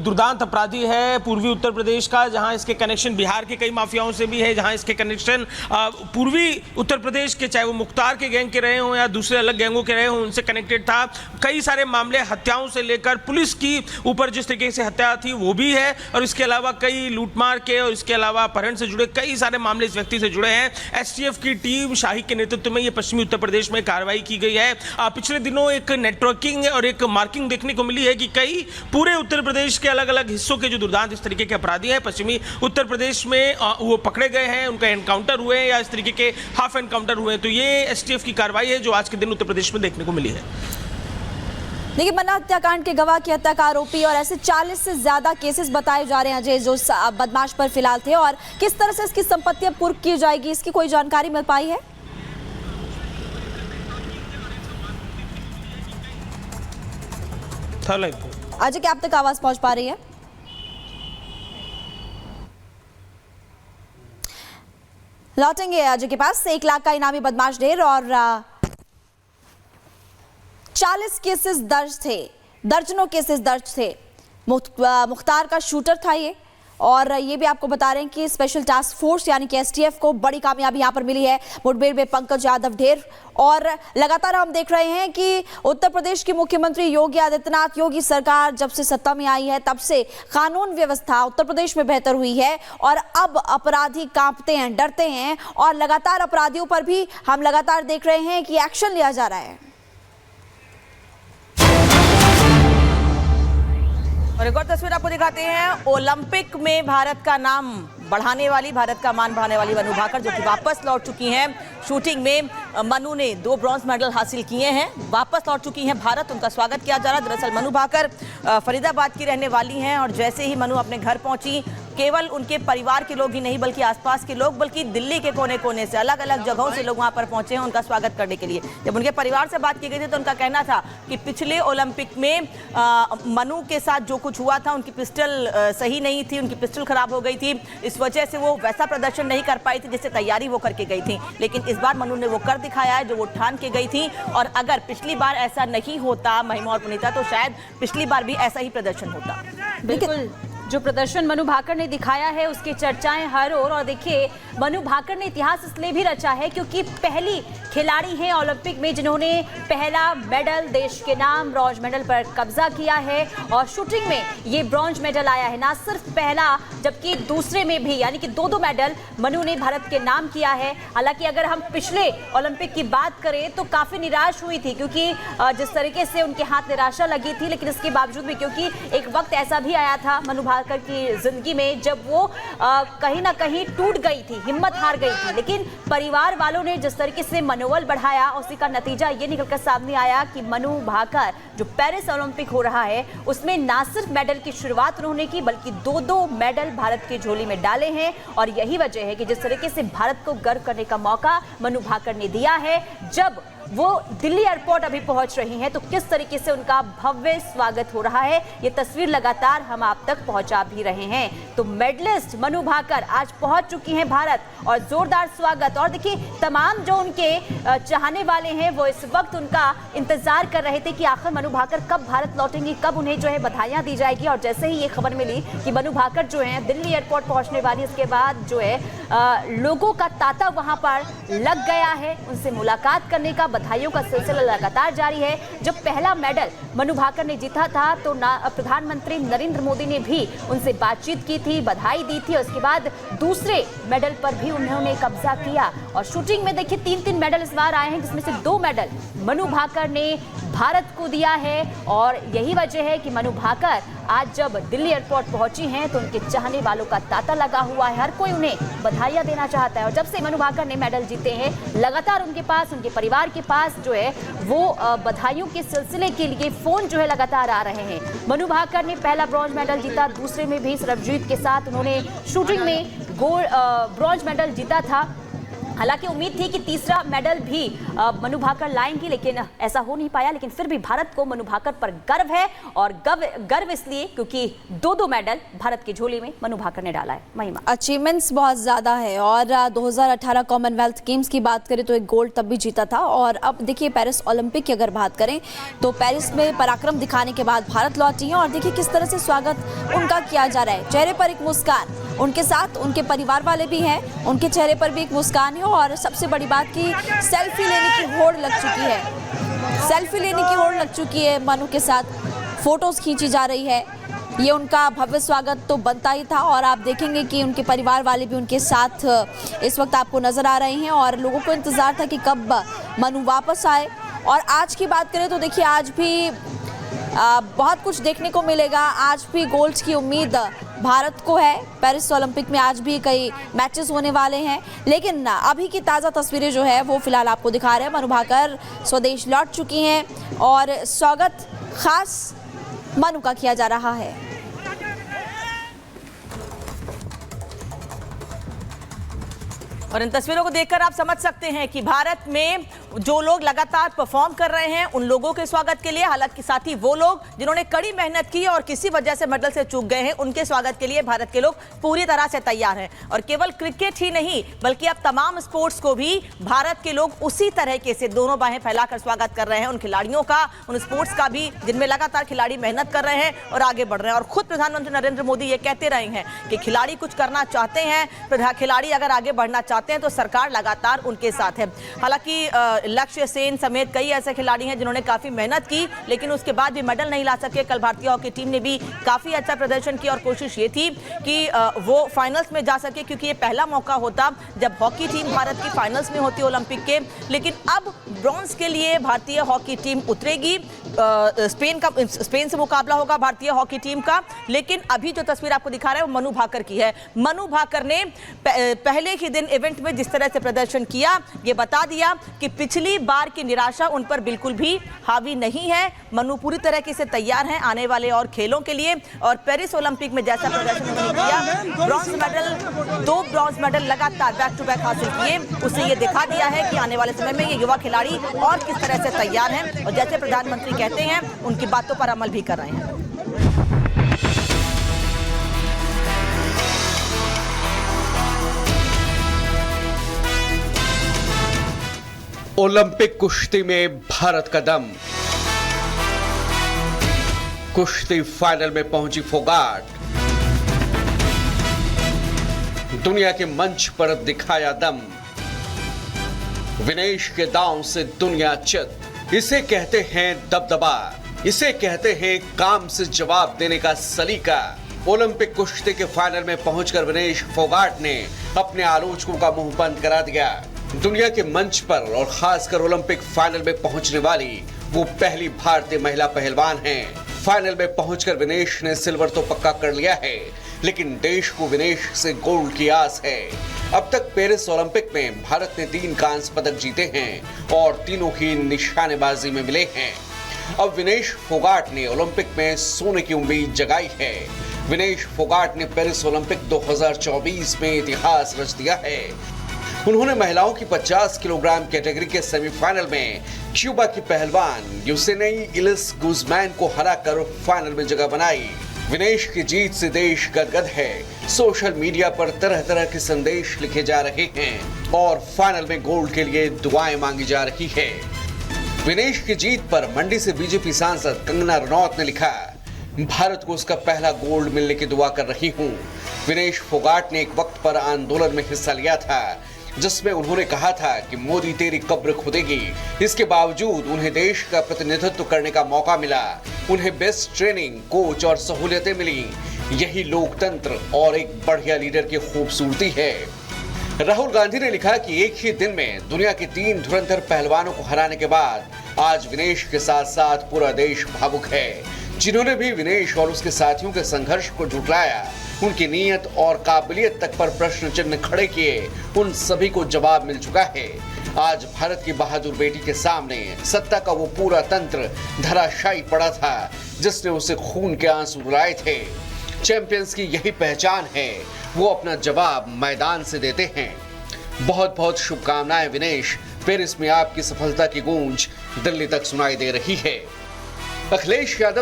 दुर्दांत अपराधी है पूर्वी उत्तर प्रदेश का, जहां इसके कनेक्शन बिहार के कई माफियाओं से भी है, जहां इसके कनेक्शन पूर्वी उत्तर प्रदेश के, चाहे वो मुख्तार के गैंग के रहे हों या दूसरे अलग गैंगों के रहे हों, उनसे कनेक्टेड था। कई सारे मामले हत्याओं से लेकर पुलिस की ऊपर जिस तरीके से हत्या थी वो भी है, और इसके अलावा कई लूटमार के और इसके अलावा अपहरण से जुड़े कई सारे मामले इस व्यक्ति से जुड़े हैं। एसटीएफ की टीम शाही के नेतृत्व में ये पश्चिमी उत्तर प्रदेश में कार्रवाई की गई है। पिछले दिनों एक नेटवर्किंग और एक मार्किंग देखने को मिली है कि कई पूरे उत्तर प्रदेश के अलग अलग हिस्सों के जो दुर्दांत इस तरीके के अपराधी हैं पश्चिमी उत्तर प्रदेश में वो पकड़े गए हैं, उनका एनकाउंटर हुए या इस तरीके के हाफ एनकाउंटर हुए। तो ये एसटीएफ की कार्रवाई है जो आज के दिन उत्तर प्रदेश में देखने को मिली है। देखिए, मन्ना हत्याकांड के गवाह की हत्या का आरोपी और ऐसे 40 से ज्यादा केसेस बताए जा रहे हैं अजय जो बदमाश पर फिलहाल थे, और किस तरह से इसकी संपत्ति अब कुर्क की जाएगी इसकी कोई जानकारी मिल पाई है? अजय, क्या आप तक आवाज पहुंच पा रही है? लौटेंगे अजय के पास। 1 लाख का इनामी बदमाश ढेर और 40 केसेस दर्ज थे, दर्जनों केसेस दर्ज थे। मुख्तार का शूटर था ये, और ये भी आपको बता रहे हैं कि स्पेशल टास्क फोर्स यानी कि एसटीएफ को बड़ी कामयाबी यहां पर मिली है मुठभेड़ में पंकज यादव ढेर। और लगातार हम देख रहे हैं कि उत्तर प्रदेश के मुख्यमंत्री योगी आदित्यनाथ, योगी सरकार जब से सत्ता में आई है तब से कानून व्यवस्था उत्तर प्रदेश में बेहतर हुई है, और अब अपराधी कांपते हैं, डरते हैं, और लगातार अपराधियों पर भी हम लगातार देख रहे हैं कि एक्शन लिया जा रहा है। और एक और तस्वीर आपको दिखाते हैं। ओलंपिक में भारत का नाम बढ़ाने वाली, भारत का मान बढ़ाने वाली मनु भाकर जो कि वापस लौट चुकी हैं। शूटिंग में मनु ने 2 ब्रॉन्ज मेडल हासिल किए हैं, वापस लौट चुकी हैं भारत, उनका स्वागत किया जा रहा है। दरअसल मनु भाकर फरीदाबाद की रहने वाली हैं, और जैसे ही मनु अपने घर पहुंची, केवल उनके परिवार के लोग ही नहीं बल्कि आसपास के लोग, बल्कि दिल्ली के कोने कोने से, अलग अलग जगहों से लोग वहां पर पहुंचे हैं उनका स्वागत करने के लिए। जब उनके परिवार से बात की गई थी तो उनका कहना था कि पिछले ओलंपिक में मनु के साथ जो कुछ हुआ था, उनकी पिस्टल सही नहीं थी, उनकी पिस्टल खराब हो गई थी, इस वजह से वो वैसा प्रदर्शन नहीं कर पाई थी जिससे तैयारी वो करके गई थी। लेकिन इस बार मनु ने वो कर दिखाया है जो वो ठान के गई थी, और अगर पिछली बार ऐसा नहीं होता महिमा और पुनीता, तो शायद पिछली बार भी ऐसा ही प्रदर्शन होता। बिल्कुल, जो प्रदर्शन मनु भाकर ने दिखाया है उसकी चर्चाएं हर ओर। और देखिए, मनु भाकर ने इतिहास इसलिए भी रचा है क्योंकि पहली खिलाड़ी हैं ओलंपिक में जिन्होंने पहला मेडल देश के नाम ब्रॉन्ज मेडल पर कब्जा किया है, और शूटिंग में ये ब्रॉन्ज मेडल आया है, ना सिर्फ पहला जबकि दूसरे में भी, यानी कि 2 मेडल मनु ने भारत के नाम किया है। हालांकि अगर हम पिछले ओलंपिक की बात करें तो काफी निराश हुई थी क्योंकि जिस तरीके से उनके हाथ निराशा लगी थी, लेकिन इसके बावजूद भी, क्योंकि एक वक्त ऐसा भी आया था मनु भाकर की जिंदगी में जब वो कहीं ना कहीं टूट गई थी, हिम्मत हार गई थी, लेकिन परिवार वालों ने जिस तरीके से मनोबल बढ़ाया उसी का नतीजा ये निकलकर सामने आया कि मनु भाकर जो पेरिस ओलंपिक हो रहा है उसमें ना सिर्फ मेडल की शुरुआत उन्होंने की बल्कि 2 मेडल भारत की झोली में डाले हैं। और यही वजह है कि जिस तरीके से भारत को गर्व करने का मौका मनु भाकर ने दिया है, जब वो दिल्ली एयरपोर्ट अभी पहुंच रही हैं तो किस तरीके से उनका भव्य स्वागत हो रहा है, ये तस्वीर लगातार हम आप तक पहुंचा भी रहे हैं। तो मेडलिस्ट मनु भाकर आज पहुंच चुकी हैं भारत, और जोरदार स्वागत। और देखिए, तमाम जो उनके चाहने वाले हैं वो इस वक्त उनका इंतजार कर रहे थे कि आखिर मनु भाकर कब भारत लौटेंगी, कब उन्हें जो है बधाइयां दी जाएगी। और जैसे ही ये खबर मिली कि मनु भाकर जो है दिल्ली एयरपोर्ट पहुंचने वाली, इसके बाद जो है लोगों का तांता वहां पर लग गया है, उनसे मुलाकात करने का, बधाइयों का सिलसिला लगातार जारी है। जब पहला मेडल मनु भाकर ने जीता था तो प्रधानमंत्री नरेंद्र मोदी ने भी उनसे बातचीत की थी, बधाई दी थी, और उसके बाद दूसरे मेडल पर भी उन्होंने कब्जा किया। और शूटिंग में देखिए 3 मेडल इस बार आए हैं, जिसमें से 2 मेडल मनु भाकर ने भारत को दिया है। और यही वजह है कि मनु भाकर आज जब दिल्ली एयरपोर्ट पहुंची हैं तो उनके चाहने वालों का तांता लगा हुआ है, हर कोई उन्हें बधाइयां देना चाहता है। और जब से मनु भाकर ने मेडल जीते हैं, लगातार उनके पास, उनके परिवार के पास जो है वो बधाइयों के सिलसिले के लिए फोन जो है लगातार आ रहे हैं। मनु भाकर ने पहला ब्रॉन्ज मेडल जीता, दूसरे में भी सरबजीत के साथ उन्होंने शूटिंग में ब्रॉन्ज मेडल जीता था। हालांकि उम्मीद थी कि तीसरा मेडल भी मनु भाकर लाएंगी, लेकिन ऐसा हो नहीं पाया। लेकिन फिर भी भारत को मनु भाकर पर गर्व है, और गर्व इसलिए क्योंकि 2 मेडल भारत की झोली में मनु भाकर ने डाला है। महिमा, अचीवमेंट्स बहुत ज़्यादा है, और 2018 कॉमनवेल्थ गेम्स की बात करें तो एक गोल्ड तब भी जीता था, और अब देखिए पेरिस ओलंपिक की अगर बात करें तो पेरिस में पराक्रम दिखाने के बाद भारत लौटी हैं, और देखिए किस तरह से स्वागत उनका किया जा रहा है। चेहरे पर एक मुस्कान, उनके साथ उनके परिवार वाले भी हैं, उनके चेहरे पर भी एक मुस्कान है, और सबसे बड़ी बात कि सेल्फी लेने की होड़ लग चुकी है। सेल्फी लेने की होड़ लग चुकी है, मनु के साथ फोटोज खींची जा रही है। ये उनका भव्य स्वागत तो बनता ही था, और आप देखेंगे कि उनके परिवार वाले भी उनके साथ इस वक्त आपको नजर आ रहे हैं, और लोगों को इंतजार था कि कब मनु वापस आए। और आज की बात करें तो देखिए आज भी बहुत कुछ देखने को मिलेगा। आज भी गोल्ड की उम्मीद भारत को है। पेरिस ओलंपिक में आज भी कई मैचेस होने वाले हैं, लेकिन अभी की ताज़ा तस्वीरें जो है वो फिलहाल आपको दिखा रहे हैं। मनु भाकर स्वदेश लौट चुकी हैं, और स्वागत खास मनु का किया जा रहा है। और इन तस्वीरों को देखकर आप समझ सकते हैं कि भारत में जो लोग लगातार परफॉर्म कर रहे हैं उन लोगों के स्वागत के लिए, हालांकि साथ ही वो लोग जिन्होंने कड़ी मेहनत की और किसी वजह से मेडल से चूक गए हैं उनके स्वागत के लिए भारत के लोग पूरी तरह से तैयार हैं। और केवल क्रिकेट ही नहीं बल्कि अब तमाम स्पोर्ट्स को भी भारत के लोग उसी तरीके से दोनों बाहें फैलाकर स्वागत कर रहे हैं, उन खिलाड़ियों का, उन स्पोर्ट्स का भी जिनमें लगातार खिलाड़ी मेहनत कर रहे हैं और आगे बढ़ रहे हैं। और खुद प्रधानमंत्री नरेंद्र मोदी ये कहते रहे हैं कि खिलाड़ी कुछ करना चाहते हैं, खिलाड़ी अगर आगे बढ़ना चाहते हैं तो सरकार लगातार उनके साथ है। हालांकि लक्ष्य सेन समेत कई ऐसे खिलाड़ी हैं जिन्होंने काफी मेहनत की, लेकिन उसके बाद भी मेडल नहीं ला सके। कल भारतीय हॉकी टीम ने भी काफी अच्छा प्रदर्शन किया और कोशिश ये थी कि वो फाइनल्स में जा सके, क्योंकि ये पहला मौका होता जब हॉकी टीम भारत की फाइनल्स में होती ओलंपिक के। लेकिन अब ब्रॉन्ज के लिए भारतीय हॉकी टीम उतरेगी। स्पेन से मुकाबला होगा भारतीय हॉकी टीम का। लेकिन अभी जो तस्वीर आपको दिखा रहे हैं वो मनु भाकर की है। मनु भाकर ने पहले ही दिन इवेंट में जिस तरह से प्रदर्शन किया, ये बता दिया कि पिछली बार की निराशा उन पर बिल्कुल भी हावी नहीं है। मनु पूरी तरीके से तैयार हैं आने वाले और खेलों के लिए। और पेरिस ओलंपिक में जैसा प्रदर्शन उन्होंने किया, ब्रॉन्ज मेडल, 2 ब्रॉन्ज मेडल लगातार बैक टू बैक हासिल किए, उससे ये दिखा दिया है कि आने वाले समय में ये युवा खिलाड़ी और किस तरह से तैयार हैं और जैसे प्रधानमंत्री कहते हैं उनकी बातों पर अमल भी कर रहे हैं। ओलंपिक कुश्ती में भारत का दम। कुश्ती फाइनल में पहुंची फोगाट। दुनिया के मंच पर दिखाया दम। विनेश के दांव से दुनिया चित। इसे कहते हैं दबदबा, इसे कहते हैं काम से जवाब देने का सलीका। ओलंपिक कुश्ती के फाइनल में पहुंचकर विनेश फोगाट ने अपने आलोचकों का मुंह बंद करा दिया। दुनिया के मंच पर और खासकर ओलंपिक फाइनल में पहुंचने वाली वो पहली भारतीय महिला पहलवान हैं। फाइनल में पहुंचकर विनेश ने सिल्वर तो पक्का कर लिया है, लेकिन देश को विनेश से गोल्ड की आस है। अब तक पेरिस ओलंपिक में भारत ने 3 कांस्य पदक जीते हैं और तीनों ही निशानेबाजी में मिले हैं। अब विनेश फोगाट ने ओलंपिक में सोने की उम्मीद जगाई है। विनेश फोगाट ने पेरिस ओलंपिक 2024 में इतिहास रच दिया है। उन्होंने महिलाओं की 50 किलोग्राम कैटेगरी के सेमीफाइनल में क्यूबा की पहलवान यूसेनेई इलिस गुजमैन को हराकर फाइनल में जगह बनाई। विनेश की जीत से देश गदगद है। सोशल मीडिया पर तरह तरह के संदेश लिखे जा रहे हैं और फाइनल में गोल्ड के लिए दुआएं मांगी जा रही है। विनेश की जीत पर मंडी से बीजेपी सांसद कंगना रनौत ने लिखा, भारत को उसका पहला गोल्ड मिलने की दुआ कर रही हूं। विनेश फोगाट ने एक वक्त पर आंदोलन में हिस्सा लिया था जिसमें उन्होंने कहा था कि मोदी तेरी कब्र खुदेगी। इसके बावजूद उन्हें देश का प्रतिनिधित्व करने का मौका मिला। उन्हें बेस्ट ट्रेनिंग, कोच और सहूलियतें मिली। यही लोकतंत्र और एक बढ़िया लीडर की खूबसूरती है। राहुल गांधी ने लिखा कि एक ही दिन में दुनिया के 3 धुरंधर पहलवानों को हराने के बाद आज विनेश के साथ साथ पूरा देश भावुक है। जिन्होंने भी विनेश और उसके साथियों के संघर्ष को झुठलाया, उनकी नीयत और काबिलियत तक पर प्रश्न चिन्ह खड़े किए, उन सभी को जवाब मिल चुका है। आज भारत की बहादुर बेटी के सामने सत्ता का वो पूरा तंत्र धराशायी पड़ा था जिसने उसे खून के आंसू रुलाए थे। चैंपियंस की यही पहचान है, वो अपना जवाब मैदान से देते हैं। बहुत बहुत शुभकामनाएं विनेश। पेरिस में आपकी सफलता की गूंज दिल्ली तक सुनाई दे रही है। अखिलेश यादव